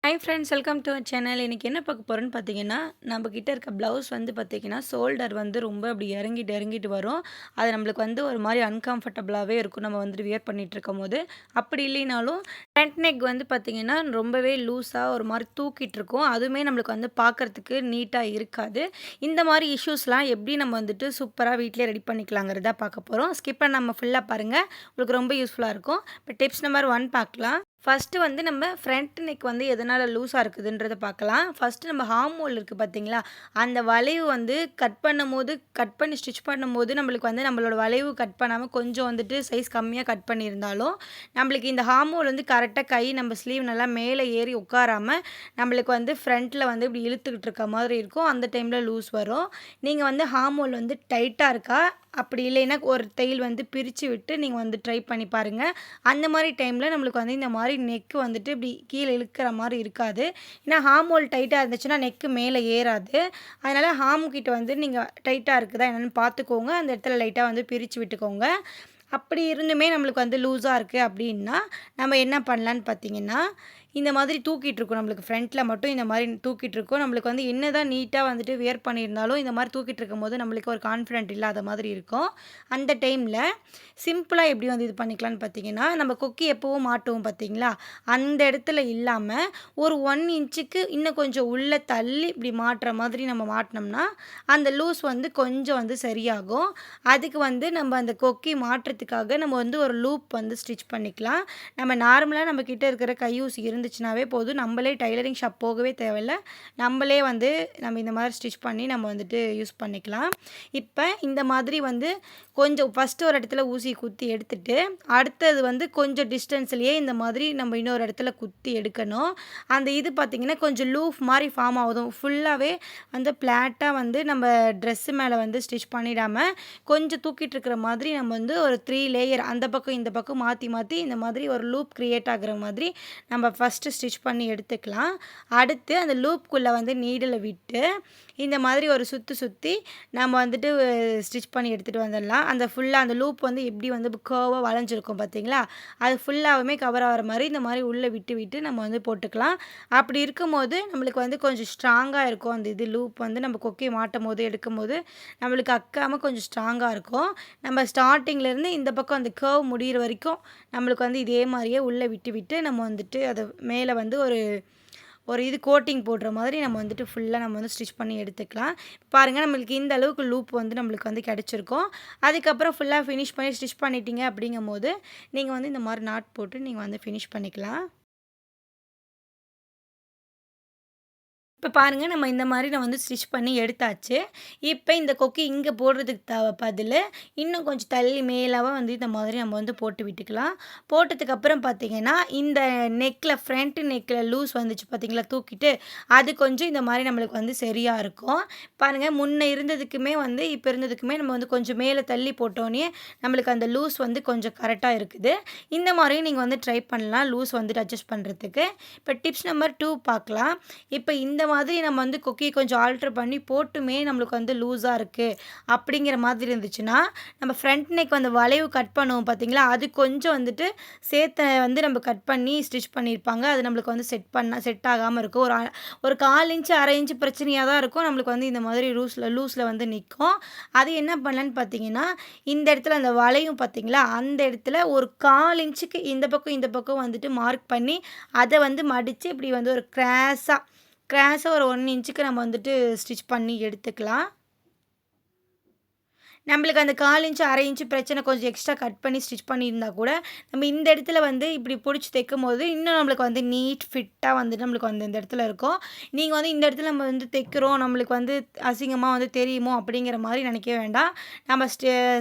Hi friends, welcome to our channel. இன்றைக்கி என்ன பார்க்க போகிறோன்னு பார்த்தீங்கன்னா, நம்மக்கிட்ட இருக்க ப்ளவுஸ் வந்து பார்த்தீங்கன்னா, ஷோல்டர் வந்து ரொம்ப அப்படி இறங்கிட்டு இறங்கிட்டு வரும். அது நம்மளுக்கு வந்து ஒரு மாதிரி அன்கம்ஃபர்டபுளாகவே இருக்கும் நம்ம வந்துட்டு வியர் பண்ணிகிட்டு இருக்கும்போது. அப்படி இல்லைனாலும் ஃப்ரண்ட் நெக் வந்து பார்த்தீங்கன்னா, ரொம்பவே லூஸாக ஒரு மாதிரி தூக்கிட்டு இருக்கும். அதுவுமே நம்மளுக்கு வந்து பார்க்குறதுக்கு நீட்டாக இருக்காது. இந்த மாதிரி இஷ்யூஸ்லாம் எப்படி நம்ம வந்துட்டு சூப்பராக வீட்டிலே ரெடி பண்ணிக்கலாங்கிறத பார்க்க போகிறோம். ஸ்கிப் பண்ணாமல் ஃபுல்லாக பாருங்கள், உங்களுக்கு ரொம்ப யூஸ்ஃபுல்லாக இருக்கும். இப்போ டிப்ஸ் நம்பர் 1 பார்க்கலாம். ஃபஸ்ட்டு வந்து நம்ம ஃப்ரண்ட் நெக் வந்து எதனால் லூஸாக இருக்குதுன்றத பார்க்கலாம். ஃபஸ்ட்டு நம்ம ஹார்ம் ஹோல் இருக்குது பார்த்தீங்களா, அந்த வளைவு வந்து கட் பண்ணி ஸ்டிச் பண்ணும்போது நம்மளுக்கு வந்து நம்மளோட வளைவு கட் பண்ணாமல் கொஞ்சம் வந்துட்டு சைஸ் கம்மியாக கட் பண்ணியிருந்தாலும், நம்மளுக்கு இந்த ஹார்ம் ஹோல் வந்து கரெக்டாக கை நம்ம ஸ்லீவ் நல்லா மேலே ஏறி உட்காராம நம்மளுக்கு வந்து ஃப்ரண்ட்டில் வந்து இப்படி இழுத்துக்கிட்டு இருக்க மாதிரி இருக்கும். அந்த டைமில் லூஸ் வரும். நீங்கள் வந்து ஹார்ம் ஹோல் வந்து டைட்டாக இருக்கா, அப்படி இல்லைன்னா ஒரு தையல் வந்து பிரித்து விட்டு நீங்கள் வந்து ட்ரை பண்ணி பாருங்கள். அந்த மாதிரி டைமில் நம்மளுக்கு வந்து இந்த மாதிரி நெக்கு வந்துட்டு இப்படி கீழே இழுக்கிற மாதிரி இருக்காது. ஏன்னா ஹார்ம் ஹோல் டைட்டாக இருந்துச்சுன்னா நெக்கு மேலே ஏறாது. அதனால் ஹார்ம் கிட்ட வந்து நீங்கள் டைட்டாக இருக்குதா என்னென்னு பார்த்துக்கோங்க. அந்த இடத்துல லைட்டாக வந்து பிரித்து விட்டுக்கோங்க. அப்படி இருந்துமே நம்மளுக்கு வந்து லூஸாக இருக்குது அப்படின்னா நம்ம என்ன பண்ணலான்னு பார்த்தீங்கன்னா, இந்த மாதிரி தூக்கிட்டுருக்கும் நம்மளுக்கு ஃப்ரண்ட்டில் மட்டும் இந்த மாதிரி தூக்கிட்டுருக்கும். நம்மளுக்கு வந்து என்ன தான் நீட்டாக வந்துட்டு வியர் பண்ணியிருந்தாலும் இந்த மாதிரி தூக்கிட்டு இருக்கும்போது நம்மளுக்கு ஒரு கான்ஃபிடென்ட் இல்லாத மாதிரி இருக்கும். அந்த டைமில் சிம்பிளாக எப்படி வந்து இது பண்ணிக்கலான்னு பார்த்தீங்கன்னா, நம்ம கொக்கி எப்போவும் மாட்டுவோம் பார்த்தீங்களா, அந்த இடத்துல இல்லாமல் ஒரு 1 இன்ச்சுக்கு இன்னும் கொஞ்சம் உள்ளே தள்ளி இப்படி மாட்டுற மாதிரி நம்ம மாட்டினோம்னா அந்த லூஸ் வந்து கொஞ்சம் வந்து சரியாகும். அதுக்கு வந்து நம்ம அந்த கொக்கி மாட்டுறதுக்காக நம்ம வந்து ஒரு லூப் வந்து ஸ்டிச் பண்ணிக்கலாம். நம்ம நார்மலாக நம்ம கிட்ட இருக்கிற கையூசி இருந்துச்சுனாவே போதும். நம்மளே டைலரிங் ஷாப் போகவே தேவையில்ல. நம்மளே வந்து நம்ம இந்த மாதிரி ஸ்டிச் பண்ணி நம்ம வந்துட்டு யூஸ் பண்ணிக்கலாம். இப்போ இந்த மாதிரி வந்து கொஞ்சம் ஃபஸ்ட்டு ஒரு இடத்துல ஊசி குத்தி எடுத்துட்டு, அடுத்தது வந்து கொஞ்சம் டிஸ்டன்ஸ்லேயே இந்த மாதிரி நம்ம இன்னொரு இடத்துல குத்தி எடுக்கணும். அந்த இது பார்த்திங்கன்னா கொஞ்சம் லூஃப் மாதிரி ஃபார்ம் ஆகுதும். ஃபுல்லாகவே வந்து ஃப்ளாட்டாக வந்து நம்ம ட்ரெஸ்ஸு மேலே வந்து ஸ்டிச் பண்ணிடாமல் கொஞ்சம் தூக்கிட்டு இருக்கிற மாதிரி நம்ம வந்து ஒரு 3 லேயர் அந்த பக்கம் இந்த பக்கம் மாற்றி மாற்றி இந்த மாதிரி ஒரு லூப் க்ரியேட் ஆகிற மாதிரி நம்ம ஃபஸ்ட்டு ஸ்டிச் பண்ணி எடுத்துக்கலாம். அடுத்து அந்த லூப்குள்ளே வந்து நீடிலை விட்டு இந்த மாதிரி ஒரு சுற்றி நம்ம வந்துட்டு ஸ்டிச் பண்ணி எடுத்துகிட்டு வந்துடலாம். அந்த ஃபுல்லாக அந்த லூப் வந்து எப்படி வந்து கர்வாக வளைஞ்சிருக்கும் பார்த்தீங்களா, அது ஃபுல்லாகவுமே கவர் ஆகிற மாதிரி இந்த மாதிரி உள்ளே விட்டு நம்ம வந்து போட்டுக்கலாம். அப்படி இருக்கும்போது நம்மளுக்கு வந்து கொஞ்சம் ஸ்ட்ராங்காக இருக்கும். அந்த இது லூப் வந்து நம்ம கொக்கி மாட்டும்போது எடுக்கும்போது நம்மளுக்கு அக்காமல் கொஞ்சம் ஸ்ட்ராங்காக இருக்கும். நம்ம ஸ்டார்டிங்லேருந்து இந்த பக்கம் அந்த கர்வ் முடிகிற வரைக்கும் நம்மளுக்கு வந்து இதே மாதிரியே உள்ளே விட்டு நம்ம வந்துட்டு அதை மேலே வந்து ஒரு ஒரு இது கோட்டிங் போடுற மாதிரி நம்ம வந்துட்டு ஃபுல்லாக நம்ம வந்து ஸ்டிச் பண்ணி எடுத்துக்கலாம். பாருங்கள், நம்மளுக்கு இந்த அளவுக்கு லூப் வந்து நம்மளுக்கு வந்து கிடச்சிருக்கும். அதுக்கப்புறம் ஃபுல்லாக ஃபினிஷ் பண்ணி ஸ்டிச் பண்ணிட்டீங்க அப்படிங்கும்போது நீங்கள் வந்து இந்த மாதிரி நாட் போட்டு நீங்கள் வந்து ஃபினிஷ் பண்ணிக்கலாம். இப்போ பாருங்கள், நம்ம இந்த மாதிரி நான் வந்து ஸ்டிச் பண்ணி எடுத்தாச்சு. இப்போ இந்த கொக்கி இங்கே போடுறதுக்கு பதில் இன்னும் கொஞ்சம் தள்ளி மேலாக வந்து இந்த மாதிரி நம்ம வந்து போட்டு விட்டுக்கலாம். போட்டதுக்கப்புறம் பார்த்திங்கன்னா, இந்த நெக்கில் ஃப்ரண்ட் நெக்கில் லூஸ் வந்துச்சு பார்த்திங்களா தூக்கிட்டு, அது கொஞ்சம் இந்த மாதிரி நம்மளுக்கு வந்து சரியாக இருக்கும். பாருங்கள், முன்னே இருந்ததுக்குமே வந்து இப்போ இருந்ததுக்குமே நம்ம வந்து கொஞ்சம் மேலே தள்ளி போட்டோன்னே நம்மளுக்கு அந்த லூஸ் வந்து கொஞ்சம் கரெக்டாக இருக்குது. இந்த மாதிரியும் நீங்கள் வந்து ட்ரை பண்ணலாம் லூஸ் வந்துட்டு அட்ஜஸ்ட் பண்ணுறதுக்கு. இப்போ டிப்ஸ் நம்பர் 2 பார்க்கலாம். இப்போ இந்த மாதிரி நம்ம வந்து கொக்கியை கொஞ்சம் ஆல்ட்ரு பண்ணி போட்டுமே நம்மளுக்கு வந்து லூஸாக இருக்குது அப்படிங்கிற மாதிரி இருந்துச்சுன்னா, நம்ம ஃப்ரண்ட் நெக் வந்து வளைவு கட் பண்ணுவோம் பார்த்தீங்களா, அது கொஞ்சம் வந்துட்டு சேர்த்து வந்து நம்ம கட் பண்ணி ஸ்டிச் பண்ணியிருப்பாங்க. அது நம்மளுக்கு வந்து செட் ஆகாமல் இருக்கும். ஒரு 1/4 இன்ச்சு 1/2 இன்ச்சு பிரச்சனையாக தான் இருக்கும். நம்மளுக்கு வந்து இந்த மாதிரி லூஸில் வந்து நிற்கும். அது என்ன பண்ணலான்னு பார்த்தீங்கன்னா, இந்த இடத்துல அந்த வளைவு பார்த்தீங்களா, அந்த இடத்துல ஒரு 1/4 இன்ச்சுக்கு இந்த பக்கம் வந்துட்டு மார்க் பண்ணி அதை வந்து மடித்து இப்படி வந்து ஒரு கிராஸாக ஒரு 1 இன்ச்சுக்கு நம்ம வந்துட்டு ஸ்டிச் பண்ணி எடுத்துக்கலாம். நம்மளுக்கு அந்த 1/4 இன்ச்சு 1/2 இன்ச்சு பிரச்சனை கொஞ்சம் எக்ஸ்ட்ரா கட் பண்ணி ஸ்டிச் பண்ணியிருந்தா கூட, நம்ம இந்த இடத்துல வந்து இப்படி பிடிச்சி தைக்கும்போது இன்னும் நம்மளுக்கு வந்து நீட் ஃபிட்டாக வந்துட்டு நம்மளுக்கு வந்து இந்த இடத்துல இருக்கும். நீங்கள் வந்து இந்த இடத்துல நம்ம வந்து தைக்கிறோம், நம்மளுக்கு வந்து அசிங்கமாக வந்து தெரியுமோ அப்படிங்கிற மாதிரி நினைக்க வேண்டாம். நம்ம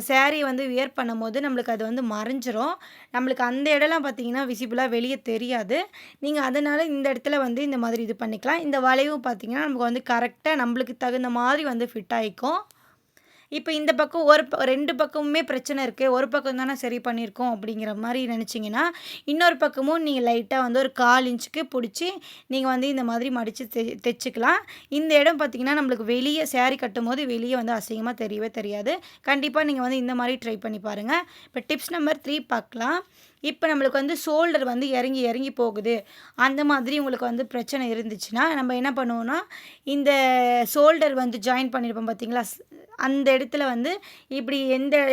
சாரீ வந்து வியர் பண்ணும்போது நம்மளுக்கு அது வந்து மறைஞ்சிரும். நம்மளுக்கு அந்த இடம்லாம் பார்த்தீங்கன்னா விசிபிளாக வெளியே தெரியாது. நீங்கள் அதனால் இந்த இடத்துல வந்து இந்த மாதிரி இது பண்ணிக்கலாம். இந்த வளைவும் பார்த்தீங்கன்னா நமக்கு வந்து கரெக்டாக நம்மளுக்கு தகுந்த மாதிரி வந்து ஃபிட் ஆகிக்கும். இப்போ இந்த பக்கம் 2 பக்கமுமே பிரச்சனை இருக்குது. ஒரு பக்கம் தானே சரி பண்ணியிருக்கோம் அப்படிங்கிற மாதிரி நினச்சிங்கன்னா, இன்னொரு பக்கமும் நீங்கள் லைட்டாக வந்து ஒரு 1/4 இன்ச்சுக்கு பிடிச்சி நீங்கள் வந்து இந்த மாதிரி மடித்து தைச்சிக்கலாம். இந்த இடம் பார்த்திங்கன்னா நம்மளுக்கு வெளியே சாரீ கட்டும்போது வெளியே வந்து அசிங்கமாக தெரியவே தெரியாது. கண்டிப்பாக நீங்கள் வந்து இந்த மாதிரி ட்ரை பண்ணி பாருங்கள். இப்போ டிப்ஸ் நம்பர் 3 பார்க்கலாம். இப்போ நம்மளுக்கு வந்து ஷோல்டர் வந்து இறங்கி இறங்கி போகுது. அந்த மாதிரி உங்களுக்கு வந்து பிரச்சனை இருந்துச்சுன்னா, நம்ம என்ன பண்ணுவோம்னா, இந்த ஷோல்டர் வந்து ஜாயின் பண்ணியிருப்போம் பார்த்தீங்களா? அந்த இடத்துல வந்து இப்படி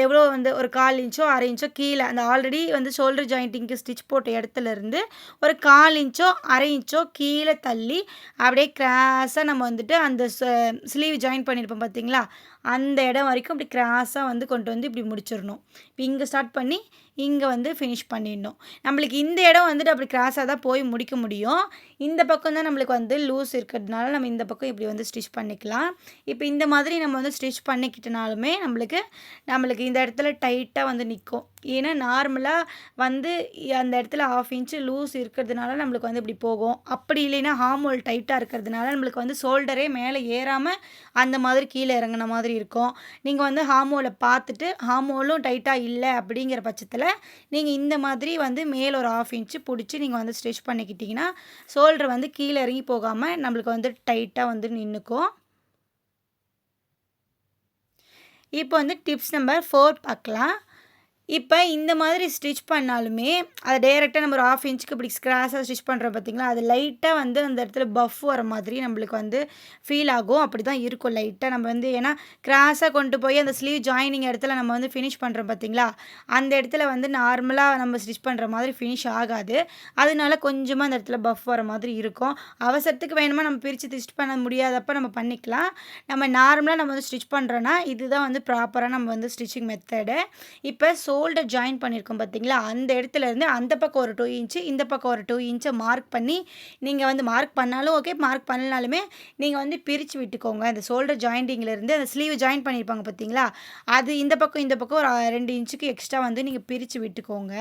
எவ்வளோ வந்து ஒரு 1/4 இன்ச்சோ, 1/2 இன்ச்சோ கீழ அந்த ஆல்ரெடி வந்து ஷோல்டர் ஜாயிண்டிங்க்கு ஸ்டிச் போட்ட இடத்துலருந்து ஒரு 1/4 இன்ச்சோ, 1/2 இன்ச்சோ கீழ தள்ளி அப்படியே கிராஸா நம்ம வந்துட்டு அந்த ஸ்லீவ் ஜாயின் பண்ணியிருப்போம் பார்த்தீங்களா? அந்த இடம் வரைக்கும் இப்படி கிராஸா வந்து கொண்டு வந்து இப்படி முடிச்சிரணும். இப்ப இங்க ஸ்டார்ட் பண்ணி, இங்க வந்து ஃபினிஷ் பண்ணிடணும். நம்மளுக்கு இந்த இடம் வந்துட்டு அப்படி கிராஸா தான் போய் முடிக்க முடியும். இந்த பக்கம் தான் நம்மளுக்கு வந்து லூஸ் இருக்கிறதுனால, நம்ம இந்த பக்கம் இப்படி வந்து ஸ்டிச் பண்ணிக்கலாம். இப்ப இந்த மாதிரி நம்ம வந்து ஸ்டிச் பண்ணிக்கிட்டனாலுமே நம்மளுக்கு இந்த இடத்துல டைட்டா வந்து நிக்கும். ஏன்னா நார்மலா வந்து அந்த இடத்துல 1/2 இன்ச் லூஸ் இருக்கிறதுனால நம்மளுக்கு வந்து இப்படி போகும். அப்படி இல்லைன்னா ஆர்ம் ஹோல் டைட்டா இருக்கிறதுனால நம்மளுக்கு வந்து ஷோல்டரே மேலே ஏறாம அந்த மாதிரி கீழ இறங்குன மாதிரி இருக்கும். நீங்க வந்து ஆர்ம் ஹோல பார்த்துட்டு, ஆர்ம் ஹோலும் டைட்டா இல்ல அப்படிங்கிற பட்சத்தில, நீங்க இந்த மாதிரி வந்து மேல ஒரு 1/2 இன்ச் புடிச்சு நீங்க வந்து ஸ்டிச் பண்ணிக்கிட்டீங்கன்னா, ஷோல்டர் வந்து கீழ இறங்கி போகாம நம்மளுக்கு வந்து டைட்டா வந்து நின்னுக்கும். இப்போ வந்து டிப்ஸ் நம்பர் 4 பார்க்கலாம். இப்ப இந்த மாதிரி ஸ்டிச் பண்ணாலுமே, அத டைரக்ட்டா நம்ம ஒரு 1/2 இன்ச்சுக்கு இப்படி கிராஸா ஸ்டிச் பண்றோம் பார்த்தீங்களா, அது லைட்டா வந்து அந்த இடத்துல பஃப் வர மாதிரி நம்மளுக்கு வந்து ஃபீல் ஆகும். அப்படிதான் இருக்கும் லைட்டா நம்ம வந்து ஏன்னா கிராஸா கொண்டு போய் அந்த ஸ்லீவ் ஜாயினிங் இடத்துல நம்ம வந்து ஃபினிஷ் பண்றோம் பார்த்தீங்களா, அந்த இடத்துல வந்து நார்மலா நம்ம ஸ்டிச் பண்ற மாதிரி ஃபினிஷ் ஆகாது. அதனால கொஞ்சமா அந்த இடத்துல பஃப் வர மாதிரி இருக்கும். அவசரத்துக்கு வேணுமா நம்ம பிரிச்சு ஸ்டிச் பண்ண முடியாதப்ப நம்ம பண்ணிக்கலாம். நம்ம நார்மலா நம்ம வந்து ஸ்டிச் பண்றோம்னா, இதுதான் வந்து ப்ராப்பரா நம்ம வந்து ஸ்டிச்சிங் மெத்தடு. இப்ப ஷோல்டர் ஜாயின் பண்ணியிருக்கோம் பார்த்தீங்களா, அந்த இடத்துலருந்து அந்த பக்கம் ஒரு 2 இன்ச், இந்த பக்கம் ஒரு 2 இன்ச்ச மார்க் பண்ணி, நீங்க வந்து மார்க் பண்ணாலும் ஓகே, மார்க் பண்ணலனாலுமே நீங்க வந்து பிரிச்சு விட்டுக்கோங்க. அந்த ஷோல்டர் ஜாயிண்டிங்லேருந்து அந்த ஸ்லீவ் ஜாயின் பண்ணியிருப்பாங்க பார்த்தீங்களா, அது இந்த பக்கம் ஒரு 2 இன்ச்சுக்கு எக்ஸ்ட்ரா வந்து நீங்க பிரிச்சு விட்டுக்கோங்க.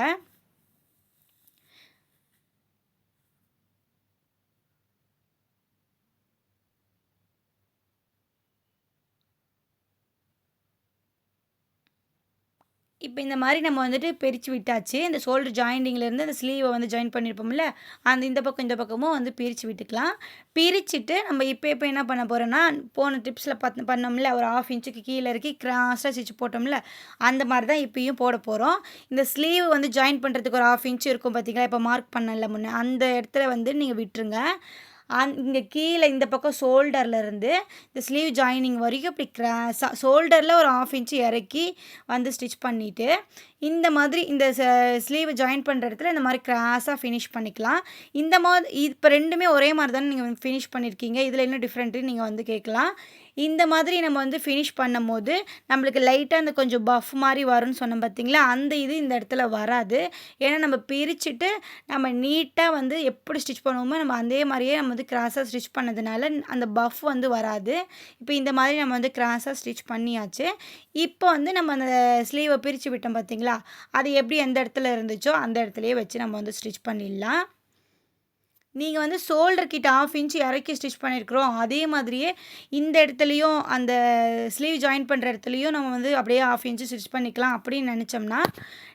இப்ப இந்த மாரி நம்ம வந்துட்டு பிரிச்சு விட்டாச்சு. இந்த ஷோல்டர் ஜாயிண்டிங்லேருந்து அந்த ஸ்லீவ வந்து ஜாயின் பண்ணியிருப்போம்ல, அந்த இந்த பக்கம், இந்த பக்கமும் வந்து பிரிச்சு விட்டுக்கலாம். பிரிச்சுட்டு நம்ம இப்ப என்ன பண்ண போறோம்னா, போன டிப்ஸ்ல பண்ணோம்ல, ஒரு 1/2 இன்ச்சுக்கு கீழ இறக்கி கிராஸா ஸ்டிச் போட்டோம்ல, அந்த மாரி தான் இப்பயும் போட போறோம். இந்த ஸ்லீவ் வந்து ஜாயின் பண்றதுக்கு ஒரு 1/2 இன்ச் இருக்கும் பார்த்தீங்களா, இப்ப மார்க் பண்ணேன்ல முன்ன, அந்த இடத்துல வந்து நீங்க விட்டுருங்க. இங்க கீழ இந்த பக்கம் ஷோல்டர்லேருந்து இந்த ஸ்லீவ் ஜாயினிங் வரைக்கும் இப்படி கிராஸா ஷோல்டரில் ஒரு 1/2 இன்ச் இறக்கி வந்து ஸ்டிச் பண்ணிட்டு, இந்த மாதிரி இந்த ஸ்லீவ் ஜாயின் பண்ணுற இடத்துல இந்த மாதிரி கிராஸா ஃபினிஷ் பண்ணிக்கலாம். இந்த இப்போ 2மே ஒரே மாரி தானே நீங்க ஃபினிஷ் பண்ணியிருக்கீங்க. இதில என்ன டிஃப்ரெண்ட்டுன்னு நீங்க வந்து கேட்கலாம். இந்த மாதிரி நம்ம வந்து ஃபினிஷ் பண்ணும்போது, நம்மளுக்கு லைட்டா அந்த கொஞ்சம் பஃப் மாரி வரும்னு சொன்னேன் பார்த்தீங்களா, அந்த இது இந்த இடத்துல வராது. ஏன்னா நம்ம பிரிச்சுட்டு, நம்ம நீட்டா வந்து எப்படி ஸ்டிச் பண்ணுவோமோ, நம்ம அதே மாரியே நம்ம வந்து கிராஸா ஸ்டிச் பண்ணதுனால, அந்த பஃப் வந்து வராது. இப்போ இந்த மாதிரி நம்ம வந்து கிராஸா ஸ்டிச் பண்ணியாச்சு. இப்போ வந்து நம்ம அந்த ஸ்லீவ பிரிச்சு விட்டோம் பார்த்தீங்களா, அது எப்படி எந்த இடத்துல இருந்துச்சோ, அந்த இடத்துலயே வச்சு நம்ம வந்து ஸ்டிச் பண்ணிடலாம். நீங்க வந்து ஷோல்டர் கிட்ட 1/2 இன்ச் இறக்கி ஸ்டிச் பண்ணியிருக்கிறோம். அதே மாதிரியே இந்த இடத்துலயும் அந்த ஸ்லீவ் ஜாயின் பண்ற இடத்துலயும் நம்ம வந்து அப்படியே 1/2 இன்ச் ஸ்டிச் பண்ணிக்கலாம் அப்படின்னு நெனச்சோம்னா,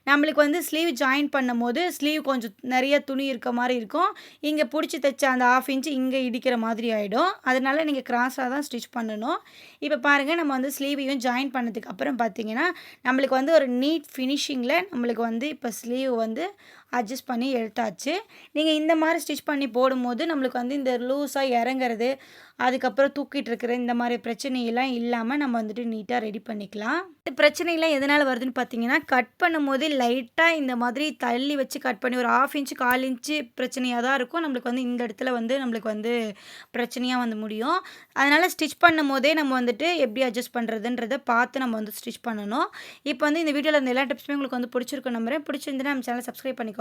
நம்மளுக்கு வந்து ஸ்லீவ் ஜாயின் பண்ணும்போது, ஸ்லீவ் கொஞ்சம் நெறைய துணி இருக்க மாரி இருக்கும். இங்க புடிச்சு தச்ச அந்த 1/2 இன்ச் இங்க இடிக்கிற மாதிரி ஆயிடும். அதனால நீங்க கிராஸா தான் ஸ்டிச் பண்ணணும். இப்ப பாருங்க நம்ம வந்து ஸ்லீவையும் ஜாயின் பண்ணதுக்கு அப்புறம் பார்த்தீங்கன்னா, நம்மளுக்கு வந்து ஒரு நீட் ஃபினிஷிங்ல நம்மளுக்கு வந்து இப்ப ஸ்லீவ் வந்து அட்ஜஸ்ட் பண்ணி எடுத்தாச்சு. நீங்க இந்த மாரி ஸ்டிச் பண்ணி போடும்போது, நம்மளுக்கு வந்து இந்த லூஸா இறங்குறது, அதுக்கப்புறம் தூக்கிட்டு இருக்கிற இந்த மாரி பிரச்சனையெல்லாம் இல்லாம நம்ம வந்துட்டு நீட்டா ரெடி பண்ணிக்கலாம். இந்த பிரச்சனைலாம் எதனால வருதுன்னு பார்த்தீங்கன்னா, கட் பண்ணும்போது லைட்டா இந்த மாதிரி தள்ளி வச்சு கட் பண்ணி ஒரு 1/2 இன்ச், 1/4 இன்ச் பிரச்சனையா தான் இருக்கும். நம்மளுக்கு வந்து இந்த இடத்துல வந்து நம்மளுக்கு வந்து பிரச்சனையா வந்து முடியும். அதனால ஸ்டிச் பண்ணும்போதே நம்ம வந்துட்டு எப்படி அட்ஜஸ்ட் பண்ணுறதுன்றத பார்த்து நம்ம வந்து ஸ்டிச் பண்ணணும். இப்போ வந்து இந்த வீடியோல இருந்த எல்லா டிப்ஸுமே உங்களுக்கு வந்து பிடிச்சிருக்கும் நம்புறேன். பிடிச்சிருந்ததுன்னா நம்ம சேனல சப்ஸ்கிரைப் பண்ணிக்கோங்க.